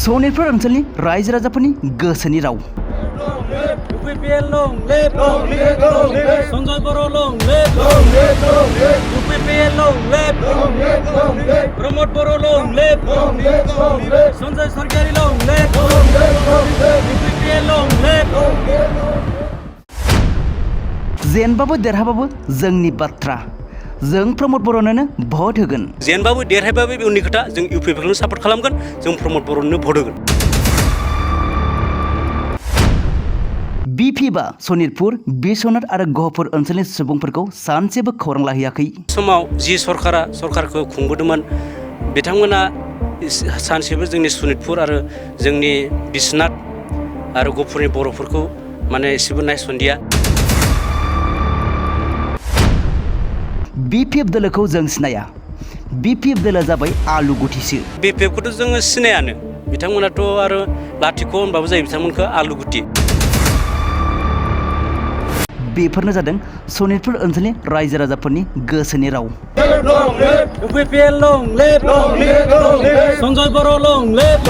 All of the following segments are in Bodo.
सनितपुर ओनसोलनि रायजो राजाफोरनि गोसोनि राव UPPL long live, Sanjay Boro long live, UPPL long live, Pramod Boro long live, Sanjay Sarkari long live, UPPL long live. जेनबाबो देरहाबाबो जोंनि बाथ्रा जों प्रमद बर'नोनो भट होगोन जेनबाबो देरहाबाबो उननि खोथा जों UPPLखौनो सापर्ट खालामगोन जों प्रमद बर'नोनो भट होगोन बिपिएफआ सनितपुर बिश्वनाथ आरो गहपुर ओनसोलनि सुबुंफोरखौ सानसेबो खौरां लाहैयाखै समाव जि सरकारखौ खुंबोदोंमोन बिथांमोना सानसेबो जोंनि सनितपुर आरो जोंनि बिश्वनाथ आरो गहपुरनि बर'फोरखौ माने एसेबो नायसनदिया बिपिएफ दोलोखौ जों सिनाया बिपिएफ दोलोआ जाबाय आलु गुथिसो बिपिएफखौथ' जोङो सिनायानो बिथांमोनाथ' आरो लाथिख' होनबाबो जायो बिथांमोनखौ आलु गुथि बेफोरनो जादों सनितपुर ओनसोलनि रायजो राजाफोरनि गोसोनि राव UPPL long live, Sanjay Boro long live,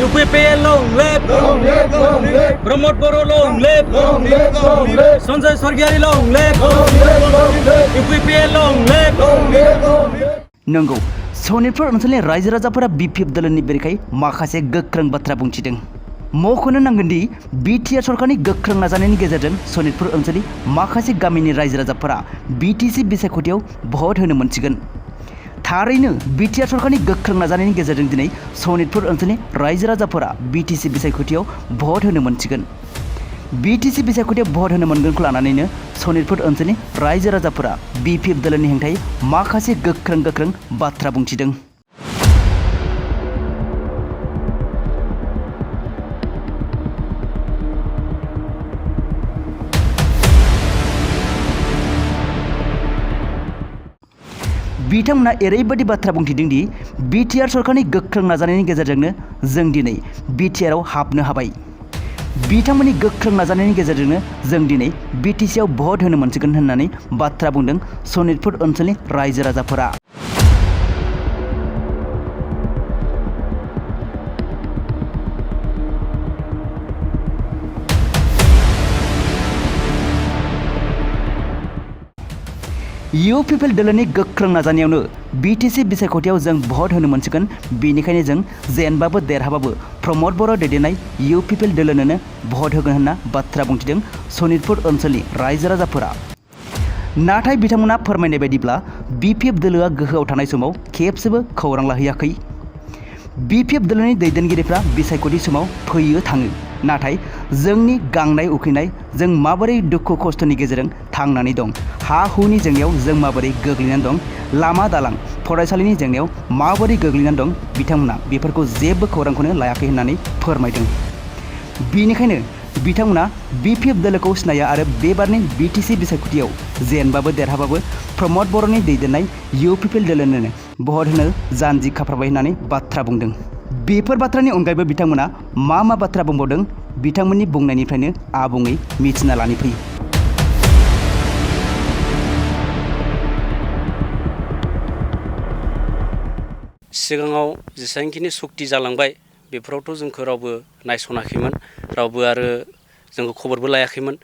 UPPL long live, Pramod Boro long live, Sanjay Sarkari long live, UPPL long live. नंगौ सनितपुर ओनसोलनि रायजो राजाफोरा बिपिएफ दोलोनि बेरेखायै माखासे गोख्रों बाथ्रा बुंथिदों मख'नो नांगोन दि बिटिआर सरकारनि गोख्रों नाजानायनि गेजेरजों सनितपुर ओनसोलनि माखासे गामिनि रायजो राजाफोरा बिटिसि बिसायख'थियाव भट होनो मोनसिगोन थारैनो बिटिआर सरकारनि गोख्रों नाजानायनि गेजेरजों दिनै सनितपुर ओनसोलनि रायजो राजाफोरा बिटिसि बिसायख'थियाव भट होनो मोनसिगोन बिटिसि बिसायख'थियाव भट होनो मोनगोनखौ लानानैनो सनितपुर ओनसोलनि रायजो राजाफोरा बिपिएफ दोलोनि हेंथायै माखासे गोख्रों बाथ्रा बुंथिदों बिथांमोना ओरैबायदि बाथ्रा बुंथिदों दि बिटिआर सरकारनि गोख्रों नाजानायनि गेजेरजोंनो जों दिनै बिटिआरआव हाबनो हाबाय बिथांमोननि गोख्रों नाजानायनि गेजेरजोंनो जों दिनै बिटिसिआव भट होनो मोनसिगोन होननानै बाथ्रा बुंदों सनितपुर ओनसोलनि रायजो राजाफोरा UPPL दोलोनि गोख्रों नाजानायावनो बिटिसि बिसायख'थियाव जों भट होनो मोनसिगोन बेनिखायनो जों जेनबाबो देरहाबाबो प्रमद बर' दैदेननाय UPPL दोलोनोनो भट होगोन होनना बाथ्रा बुंथिदों सनितपुर ओनसोलनि रायजो राजाफोरा नाथाय बिथांमोना फोरमायनाय बायदिब्ला बिपिएफ दोलोआ गोहोआव थानाय समाव खेबसेबो खौरां लाहैयाखै बिपिएफ दोलोनि दैदेनगिरिफ्रा बिसायख'थि समाव फैयो थाङो नाथाय जोंनि गांनाय उखैनाय जों माबोरै दुखु खस्थ'नि गेजेरजों थांनानै दं हा हुनि जेंनायाव जों माबोरै गोग्लैनानै दं लामा दालां फरायसालिनि जेंनायाव माबोरै गोग्लैनानै दं बिथांमोना बेफोरखौ जेबो खौरांखौनो लायाखै होननानै फोरमायदों बेनिखायनो बिथांमोना बिपिएफ दोलोखौ सिनाया आरो बेबारनि बिटिसि बिसायख'थियाव जेनबाबो देरहाबाबो प्रमद बर'नि दैदेननाय UPPL दोलोनोनो भट होनो जानजि खाफ्राबाय होननानै बाथ्रा बुंदों बेफोर बाथ्रानि अनगायैबो बिथांमोना मा बाथ्रा बुंबावदों बिथांमोननि बुंनायनिफ्रायनो आबुङै मिथिना लानि फै सिगाङाव जेसेबांखिनि सक्ति जालांबाय बेफोरावथ' जोंखौ रावबो नायसनाखैमोन रावबो आरो जोंखौ खबरबो लायाखैमोन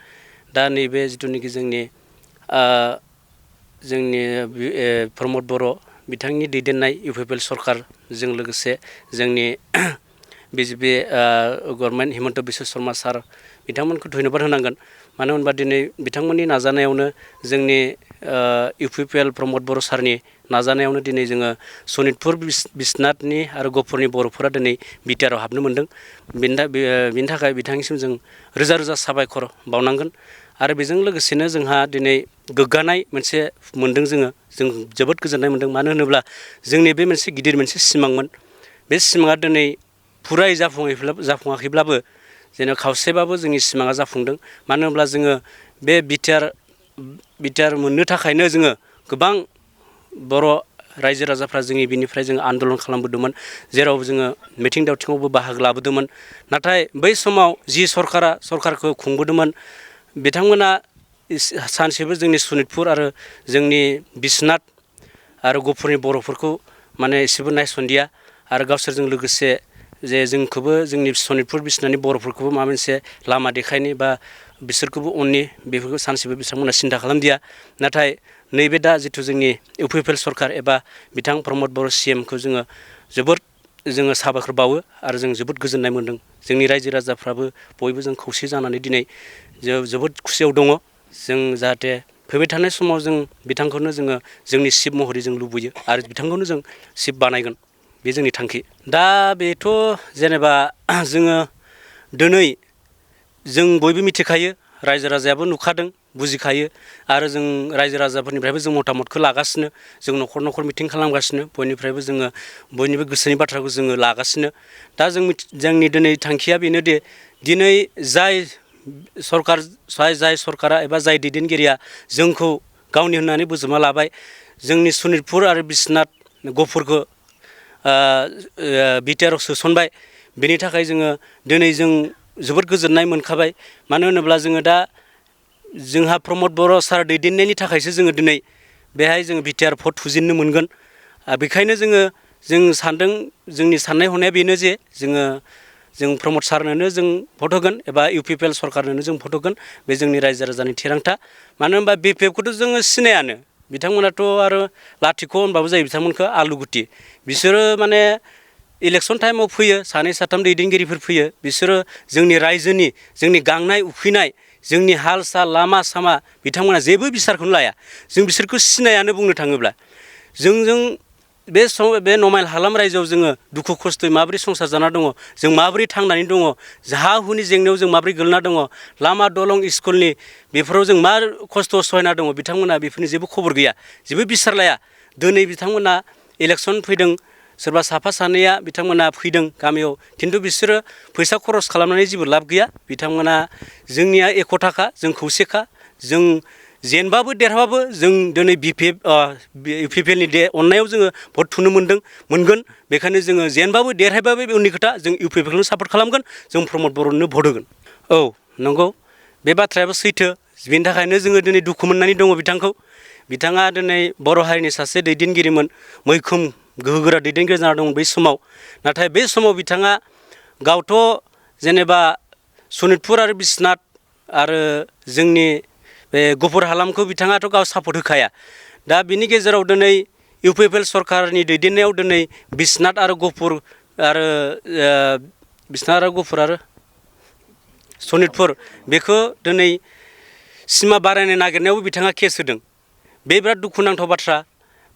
दा नैबे जिथुनिखि जोंनि प्रमद बर' बिथांनि दैदेननाय UPPL सरकारजों लोगोसे जोंनि BJP गभर्नमेन्ट हिमन्त बिश्व शर्मा सार बिथांमोनखौ धन्यबाद होनांगोन मानो होनबा दिनै बिथांमोननि नाजानायावनो जोंनि UPPL प्रमद बर' सारनि नाजानायावनो दिनै जोङो सनितपुर बिश्वनाथनि आरो गहपुरनि बर'फोरा दिनै बिटिआरआव हाबनो मोनदों बेनि थाखाय बिथांनिसिम जों रोजा साबायखर बावनांगोन आरो बेजों लोगोसेनो जोंहा दिनै गोग्गानाय मोनसे मोनदों जों जोबोद गोजोननाय मोनदों मानो होनोब्ला जोंनि बे मोनसे गिदिर मोनसे सिमांमोन बे सिमाङा दिनै फुरायै जाफुङाखैब्लाबो जेनेबा खावसेबाबो जोंनि सिमाङा जाफुंदों मानो होनब्ला जोङो बे बिटिआर मोननो थाखायनो जोङो गोबां बर' रायजो राजाफ्रा जोंनि बिनिफ्राय जों आन्दलन खालामबोदोंमोन जेराव जोङो मिथिं दावथिङावबो बाहागो लाबोदोंमोन नाथाय बै समाव जि सरकारखौ खुंबोदोंमोन बिथांमोना सानसेबो जोंनि सनितपुर आरो जोंनि बिश्वनाथ आरो गहपुरनि बर'फोरखौ माने एसेबो नायसनदिया आरो गावसोरजों लोगोसे जे जोंखौबो जोंनि सनितपुर बिसनानि बर'फोरखौबो माबा मोनसे लामा देखायनो बा बिसोरखौबो अननि बेफोरखौ सानसेबो बिथांमोना सिन्था खालामदिया नाथाय नैबे दा जिथु जोंनि इउपिपिएल सरकार एबा बिथां प्रमद बर' CMखौ जोङो साबायखर बावो आरो जों जोबोद गोजोननाय मोन्दों जोंनि रायजो राजाफ्राबो बयबो जों खौसे जानानै दिनै जोबोद खुसियाव दङ जों जाहाथे फैबाय थानाय समाव जों बिथांखौनो जोङो जोंनि चिफ महरै जों लुबैयो आरो बिथांखौनो जों चिफ बानायगोन बे जोंनि थांखि दा बेथ' जेनेबा जोङो दिनै जों बयबो मिथिखायो रायजो राजायाबो नुखादों बुजिखायो आरो जों रायजो राजाफोरनिफ्रायबो जों मतामतखौ लागासिनो जों न'खर न'खर मिटिं खालामगासिनो बयनिफ्रायबो जोङो बयनिबो गोसोनि बाथ्राखौ जोङो लागासिनो दा जोंनि दिनै थांखिया बेनोदि दिनै जाय सरकारा एबा जाय दैदेनगिरिया जोंखौ गावनि होननानै बोजबना लाबाय जोंनि सनितपुर आरो बिश्वनाथ गहपुरखौ बिटिआरआव सोसनबाय बेनि थाखाय जोङो दिनै जों जोबोद गोजोननाय मोनखाबाय मानो होनोब्ला जोङो दा जोंहा प्रमद बर' सार दैदेननायनि थाखायसो जोङो दिनै बेहाय जोङो बिटिआर भट थुजेननो मोनगोन बेखायनो जों सानदों जोंनि साननाय हनाया बेनो जे जों प्रमद सारनोनो जों भट होगोन एबा इउपिपिएल सरकारनोनो जों भट होगोन बे जोंनि रायजो राजानि थिरांथा मानो होनबा बिपिएफखौथ' जोङो सिनायानो बिथांमोनाथ' आरो लाथिख' होनबाबो जायो बिथांमोनखौ आलु गुटि बिसोरो माने इलेक्सन टाइमाव फैयो सानै साथाम दैदेनगिरिफोर फैयो बिसोरो जोंनि रायजोनि जोंनि गांनाय उखैनाय जोंनि हाल साल लामा सामा बिथांमोना जेबो बिसारखौनो लाया जों बिसोरखौ सिनायानो बुंनो थाङोब्ला जों बे नमाइल हालाम रायजोआव जोङो दुखु खस्थ'यै माबोरै संसार जाना दङ जों माबोरै थांनानै दङ हा हुनि जेंनायाव जों माबोरै गोलैना दङ लामा दलं स्कुलनि बेफोराव जों मा खस्थ' सहायना दङ बिथांमोना बेफोरनि जेबो खबर गैया जेबो बिसार लाया दिनै बिथांमोना इलेक्सन फैदों सोरबा साफा सानैया बिथांमोना फैदों गामियाव खिन्थु बिसोरो फैसा खरस खालामनानै जेबो लाब गैया बिथांमोना जोंनिया एक'थाखा जों खौसेखा जों जेनबाबो देरहाबाबो जों दिनै इउपिपिएलनि अननायाव जोङो भट थुनो मोनगोन बेखायनो जोङो जेनबाबो देरहाबाबो बे उननि खोथा जों इउपिपिएलखौनो सापर्ट खालामगोन जों प्रमद बर'नो भट होगोन औ नंगौ बे बाथ्रायाबो सैथो बेनि थाखायनो जोङो दिनै दुखु मोननानै दङ बिथाङा दिनै बर' हारिनि सासे दैदेनगिरिमोन मैखोम गोहोगोरा दैदेनगिरि जाना दं बै समाव नाथाय बे समाव बिथाङा गावथ' जेनेबा सनितपुर आरो बिश्वनाथ आरो जोंनि बे गहपुर हालामखौ बिथाङाथ' गाव सापर्ट होखाया दा बिनि गेजेराव दिनै इउपिपिएल सरकारनि दैदेननायाव दिनै बिश्वनाथ आरो गहपुर आरो सनितपुर बेखौ दिनै सिमा बारायनो नागिरनायावबो बिथाङा केस होदों बे बिराद दुखुनांथाव बाथ्रा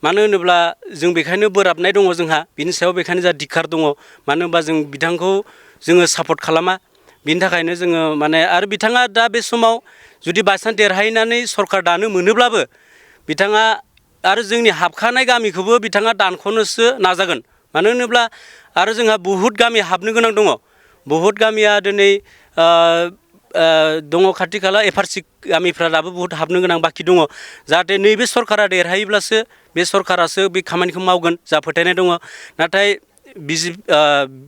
मानो होनोब्ला जों बेखायनो बोराबनाय दङ जोंहा बिनि सायाव बेखायनो जोंहा धिक्कार दङ मानो होनबा जों बिथांखौ जोङो सापर्ट खालामा बिनि थाखायनो जोङो माने आरो बिथाङा दा बे समाव जुदि बायसान्स देरहायनानै सरकार दानो मोनोब्लाबो बिथाङा आरो जोंनि हाबखानाय गामिखौबो बिथाङा दानख'नोसो नाजागोन मानो होनोब्ला आरो जोंहा बहुद गामि हाबनो गोनां दङ बहुद गामिया दिनै दङ खाथि खाला एफआरसि गामिफ्रा दाबो बहुद हाबनो गोनां बाखि दङ जाहाथे नैबे सरकारा देरहायोब्लासो बे सरकारासो बे खामानिखौ मावगोन जा फोथायनाय दङ नाथाय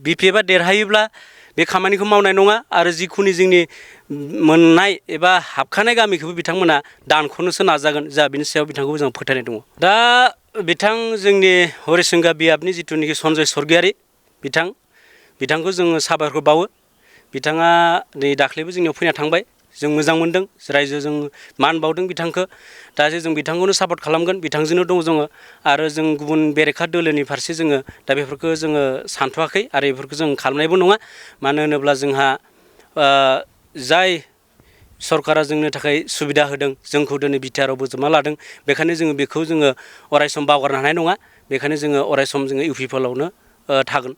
बिपिएफआ देरहायोब्ला बे खामानिखौ मावनाय नङा आरो जिखुनु जोंनि मोननाय एबा हाबखानाय गामिखौबो बिथांमोना दानख'नोसो नाजागोन जा बिनि सायाव बिथांखौ जों फोथायनाय दङ दा जोंनि हरिसिंगा बियाबनि जिथुनिखि सन्जय सरगियारि बिथांखौ जोङो साबायखर बावो बिथाङा नै दाख्लैबो जोंनियाव फैना थांबाय जों मोजां मोनदों रायजोजों मान बावदों बिथांखौ दा जों बिथांखौनो सापर्ट खालामगोन बिथांजोंनो दङ जोङो आरो जों गुबुन बेरेखा दोलोनि फारसे जोङो दा बेफोरखौ जोङो सानथ'वाखै आरो बेफोरखौ जों खालामनायबो नङा मानो होनोब्ला जोंहा जाय सरकारा जोंनो थाखाय सुबिदा होदों जोंखौ दिनै बिटिआरआव बोजबना लादों बेखायनो जोङो बेखौ जोङो अरायसम बावगारनो हानाय नङा बेखायनो जोङो अरायसम जोङो इउपिपिएलआवनो थागोन